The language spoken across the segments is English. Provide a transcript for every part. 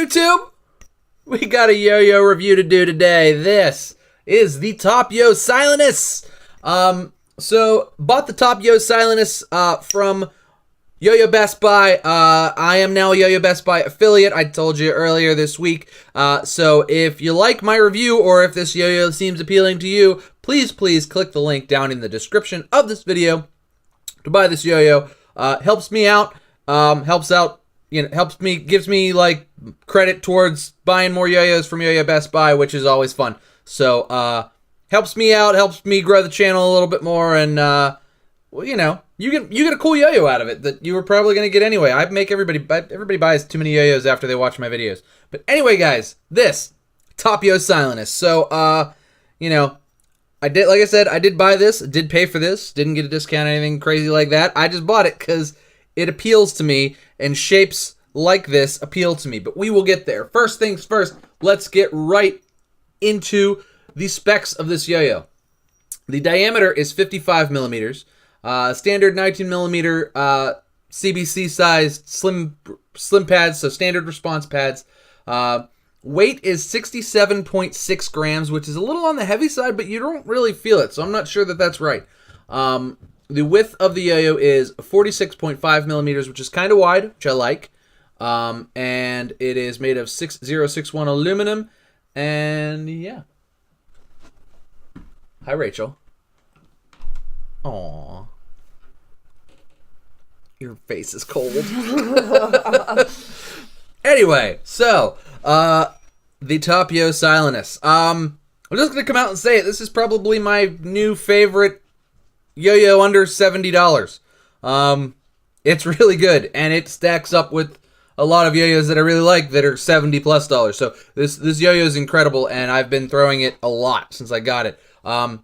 YouTube? We got a yo-yo review to do today. This is the TopYo Silenus. So bought the TopYo Silenus from Yoyo Best Buy. I am now a Yoyo Best Buy affiliate. I told you earlier this week. So if you like my review or if this yo-yo seems appealing to you, please click the link down in the description of this video to buy this yo-yo. Helps me out. Helps me, gives me like credit towards buying more yo-yos from Yoyo Best Buy, which is always fun. So helps me out, helps me grow the channel a little bit more, and well, you know, you get a cool yo-yo out of it that you were probably gonna get anyway. I make everybody buys too many yo-yos after they watch my videos. But anyway, guys, this TopYo Silenus. So you know, like I said, I did buy this, did pay for this, didn't get a discount or anything crazy like that. I just bought it because it appeals to me, and shapes like this appeal to me. But we will get there. First things first, let's get right into the specs of this yo-yo. The diameter is 55 millimeters. Standard 19 millimeter CBC sized slim pads, so standard response pads. Weight is 67.6 grams, which is a little on the heavy side, but you don't really feel it, so I'm not sure that that's right. The width of the yo-yo is 46.5 millimeters, which is kind of wide, which I like. And it is made of 6061 aluminum. And yeah. Hi, Rachel. Aww. Your face is cold. Anyway, so, the TopYo Silenus. I'm just going to come out and say it. This is probably my new favorite yo-yo under $70. It's really good, and it stacks up with a lot of yo-yos that I really like that are $70+. So this yo-yo is incredible, and I've been throwing it a lot since I got it. I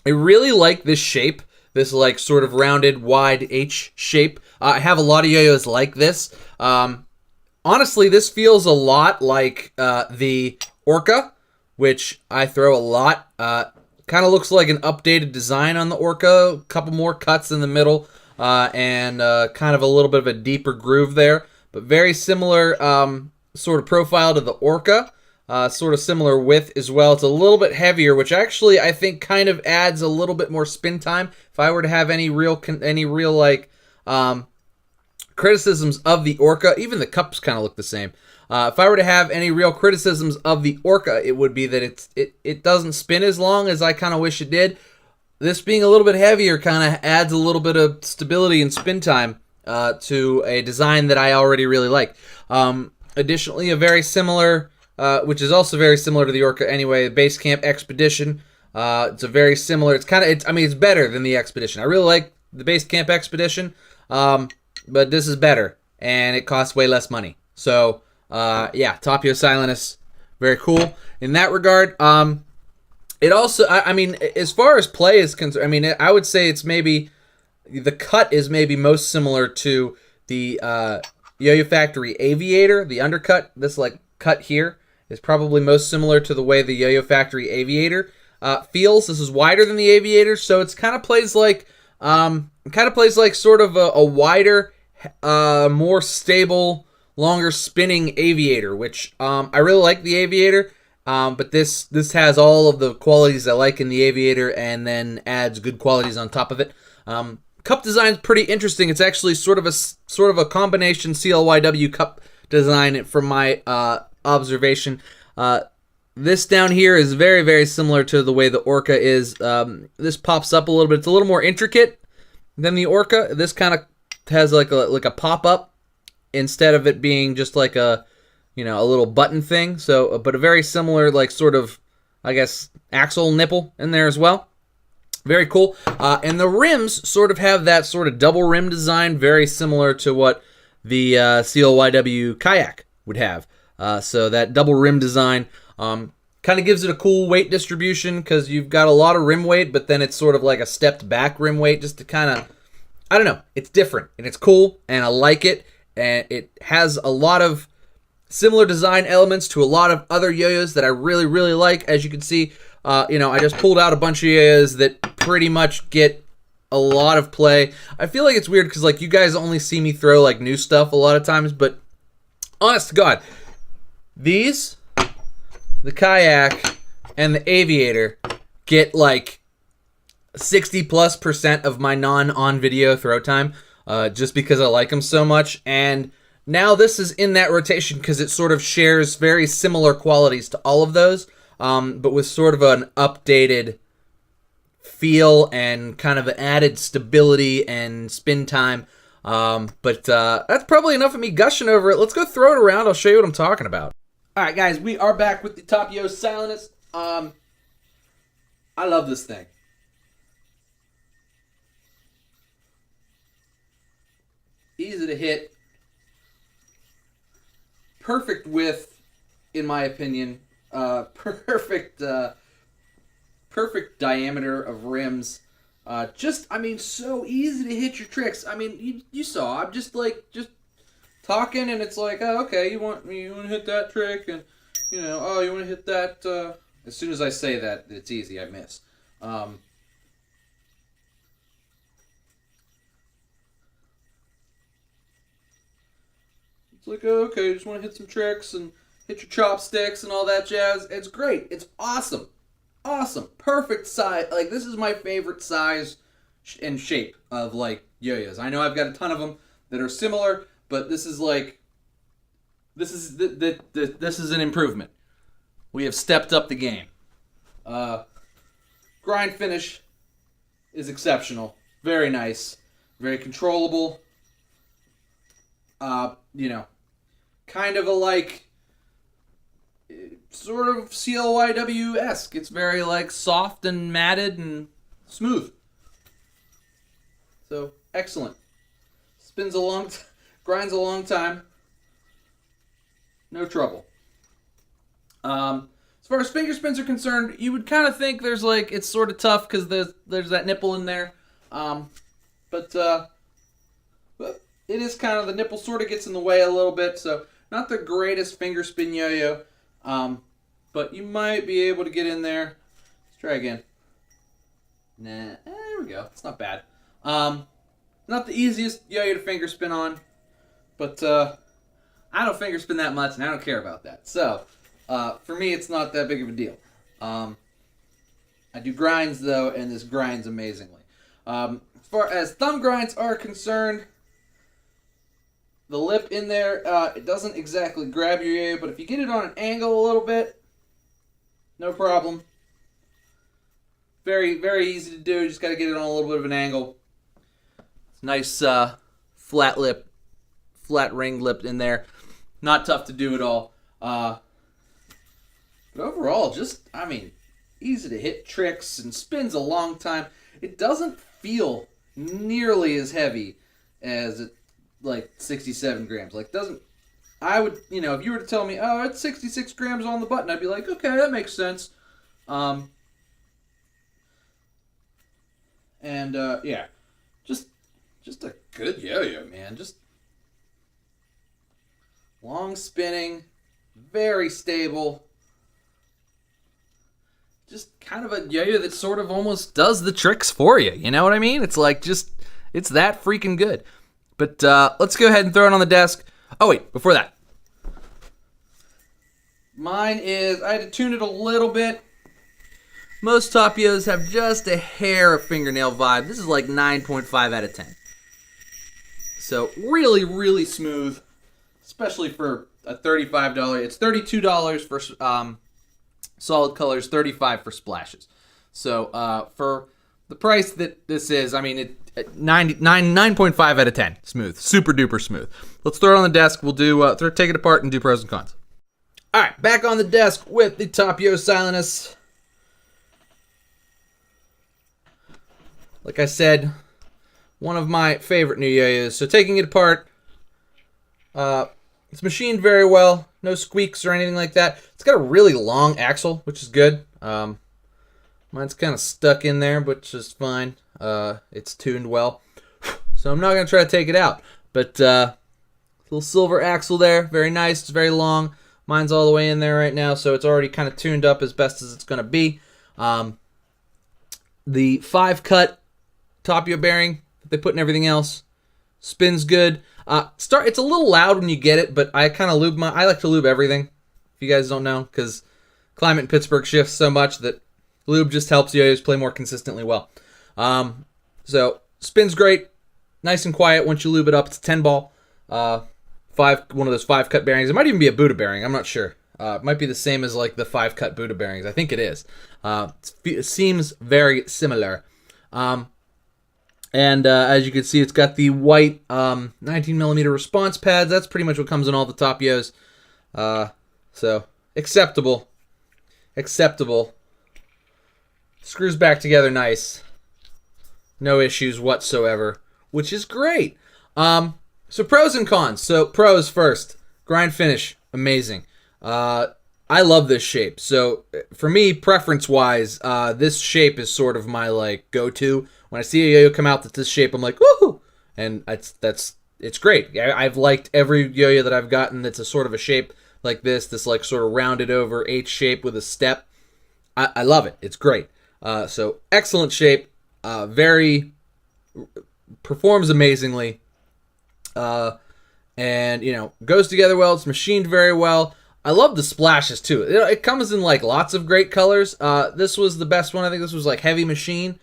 really like this shape, this like sort of rounded wide H shape. I have a lot of yo-yos like this. Honestly, this feels a lot like the Orca, which I throw a lot. Kind of looks like an updated design on the Orca, a couple more cuts in the middle, and kind of a little bit of a deeper groove there, but very similar sort of profile to the Orca, sort of similar width as well. It's a little bit heavier, which actually I think kind of adds a little bit more spin time. If I were to have any real like criticisms of the Orca, even the cups kind of look the same. If I were to have any real criticisms of the Orca, it would be that it doesn't spin as long as I kind of wish it did. This being a little bit heavier kind of adds a little bit of stability and spin time to a design that I already really like. Additionally, a very similar, which is also very similar to the Orca anyway, Basecamp Expedition. It's a very similar. It's better than the Expedition. I really like the Basecamp Expedition, but this is better, and it costs way less money. So. Yeah, TopYo Silenus, very cool in that regard. It also, I mean, as far as play is concerned, I mean, I would say it's maybe, the cut is maybe most similar to the Yo-Yo Factory Aviator, the undercut. This, like, cut here is probably most similar to the way the Yo-Yo Factory Aviator feels. This is wider than the Aviator, so it's kind of plays like, sort of a wider, more stable, longer spinning Aviator, which I really like the Aviator, but this has all of the qualities I like in the Aviator and then adds good qualities on top of it. Cup design is pretty interesting. It's actually sort of a combination CLYW cup design from my observation. This down here is very, very similar to the way the Orca is. This pops up a little bit. It's a little more intricate than the Orca. This kind of has like a pop-up, instead of it being just like a little button thing. So, but a very similar, like, sort of, I guess, axle nipple in there as well. Very cool. And the rims sort of have that sort of double rim design, very similar to what the CLYW kayak would have. So that double rim design kind of gives it a cool weight distribution, because you've got a lot of rim weight, but then it's sort of like a stepped back rim weight, just to kind of, I don't know, it's different, and it's cool, and I like it. And it has a lot of similar design elements to a lot of other yo-yos that I really, really like. As you can see, I just pulled out a bunch of yo-yos that pretty much get a lot of play. I feel like it's weird because, like, you guys only see me throw, like, new stuff a lot of times, but honest to God, These, the kayak, and the aviator get like 60+% of my non-on video throw time, just because I like them so much. And now this is in that rotation because it sort of shares very similar qualities to all of those, but with sort of an updated feel and kind of added stability and spin time. But that's probably enough of me gushing over it. Let's go throw it around. I'll show you what I'm talking about. All right, guys, we are back with the TopYo Silenus. I love this thing. Easy to hit. Perfect width, in my opinion. Perfect diameter of rims. So easy to hit your tricks. I mean, you saw. I'm just talking, and it's like, oh, okay, you want to hit that trick, and you want to hit that. As soon as I say that, it's easy. I miss. It's like, oh, okay, you just want to hit some tricks and hit your chopsticks and all that jazz. It's great. It's awesome. Awesome. Perfect size. Like, this is my favorite size and shape of, like, yo-yos. I know I've got a ton of them that are similar, but this is, like, this is an improvement. We have stepped up the game. Grind finish is exceptional. Very nice. Very controllable. Kind of a, like, sort of CLYW-esque. It's very, like, soft and matted and smooth. So, excellent. Spins a long grinds a long time. No trouble. As far as finger spins are concerned, you would kind of think there's, like, it's sort of tough because there's that nipple in there. But it is kind of, the nipple sort of gets in the way a little bit, so not the greatest finger spin yo-yo. But you might be able to get in there. Let's try again. Nah, there we go. It's not bad. Not the easiest yo-yo to finger spin on, but I don't finger spin that much, and I don't care about that. So, for me, it's not that big of a deal. I do grinds, though, and this grinds amazingly. As far as thumb grinds are concerned, the lip in there, it doesn't exactly grab your yo-yo, but if you get it on an angle a little bit, no problem. Very, very easy to do. You just got to get it on a little bit of an angle. It's nice flat lip, flat ring lip in there. Not tough to do at all. But overall, easy to hit tricks and spins a long time. It doesn't feel nearly as heavy as it, like 67 grams. Like, I would, if you were to tell me, oh, it's 66 grams on the button, I'd be like, okay, that makes sense. Yeah, just a good yo-yo, man. Just long spinning, very stable. Just kind of a yo-yo that sort of almost does the tricks for you. You know what I mean? It's like it's that freaking good. But let's go ahead and throw it on the desk. Oh, wait, before that. Mine is, I had to tune it a little bit. Most TopYos have just a hair of fingernail vibe. This is like 9.5 out of 10. So really, really smooth, especially for a $35. It's $32 for solid colors, $35 for splashes. So for the price that this is, 9.5 out of 10. Smooth. Super duper smooth. Let's throw it on the desk. We'll do take it apart and do pros and cons. All right, back on the desk with the TopYo Silenus. Like I said, one of my favorite new yo-yos. So taking it apart, it's machined very well. No squeaks or anything like that. It's got a really long axle, which is good. Mine's kind of stuck in there, but just fine. It's tuned well. So I'm not going to try to take it out. But little silver axle there. Very nice. It's very long. Mine's all the way in there right now, so it's already kind of tuned up as best as it's going to be. The 5-cut TopYo bearing that they put in everything else spins good. It's a little loud when you get it, but I kind of I like to lube everything. if you guys don't know, because climate in Pittsburgh shifts so much that lube just helps yo-yos play more consistently well. So spins great, nice and quiet once you lube it up. It's a 10 ball, one of those 5-cut bearings. It might even be a Buddha bearing. I'm not sure. It might be the same as like the 5-cut Buddha bearings. I think it is. It seems very similar. And as you can see, it's got the white 19mm response pads. That's pretty much what comes in all the TopYos. So acceptable. Screws back together nice. No issues whatsoever, which is great. So pros and cons. So pros first. Grind finish, amazing. I love this shape. So for me, preference-wise, this shape is sort of my like go-to. When I see a yo-yo come out that's this shape, I'm like, woohoo! And it's great. I've liked every yo-yo that I've gotten that's a sort of a shape like this like sort of rounded over H shape with a step. I love it. It's great. So excellent shape. Performs amazingly. And, you know, goes together well. It's machined very well. I love the splashes, too. It comes in, like, lots of great colors. This was the best one. I think this was, like, heavy machine.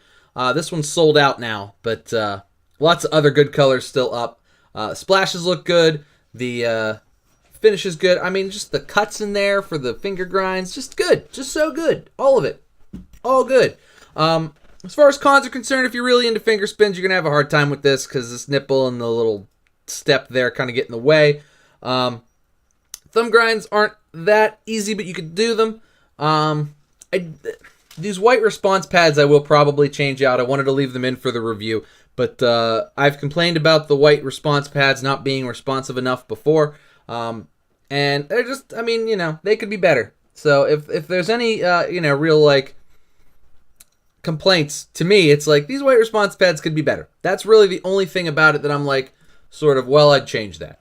This one's sold out now, but lots of other good colors still up. Splashes look good. The finish is good. I mean, just the cuts in there for the finger grinds, just good. Just so good. All of it. All good. As far as cons are concerned, if you're really into finger spins, you're going to have a hard time with this because this nipple and the little step there kind of get in the way. Thumb grinds aren't that easy, but you could do them. These white response pads I will probably change out. I wanted to leave them in for the review, but I've complained about the white response pads not being responsive enough before. And they're just, I mean, you know, they could be better. So if there's any, you know, real, like, complaints, to me, it's like, these white response pads could be better. That's really the only thing about it that I'm like, sort of, well, I'd change that.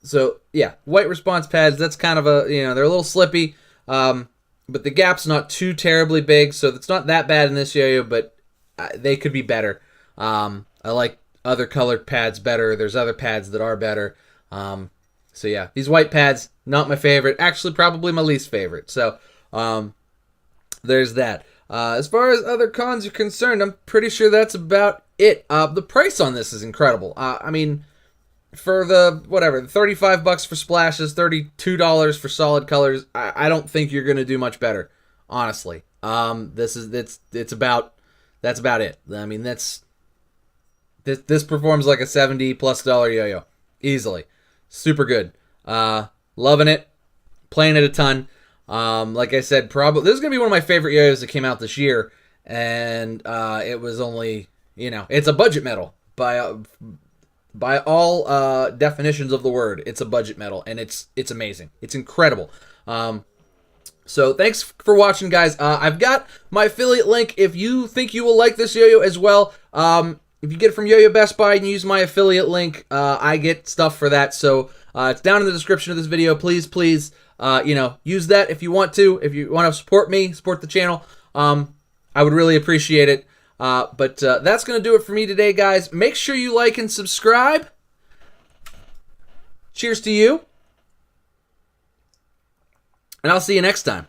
So, yeah, white response pads, that's kind of a, you know, they're a little slippy, but the gap's not too terribly big, so it's not that bad in this yo-yo, but they could be better. I like other colored pads better. There's other pads that are better. So, yeah, these white pads, not my favorite. Actually, probably my least favorite. So, there's that. As far as other cons are concerned, I'm pretty sure that's about it. The price on this is incredible. I mean, for the, whatever, $35 for splashes, $32 for solid colors, I don't think you're going to do much better, honestly. That's about it. I mean, this performs like a $70+ yo-yo. Easily. Super good. Loving it. Playing it a ton. Like I said, probably this is gonna be one of my favorite yo-yos that came out this year, and it was only, you know, it's a budget metal by all definitions of the word. It's a budget metal, and it's amazing. It's incredible. So thanks for watching, guys. I've got my affiliate link if you think you will like this yo-yo as well. If you get it from Yo-Yo Best Buy and use my affiliate link, I get stuff for that. So it's down in the description of this video. Please, you know, use that if you want to. If you want to support me, support the channel, I would really appreciate it. But that's going to do it for me today, guys. Make sure you like and subscribe. Cheers to you. And I'll see you next time.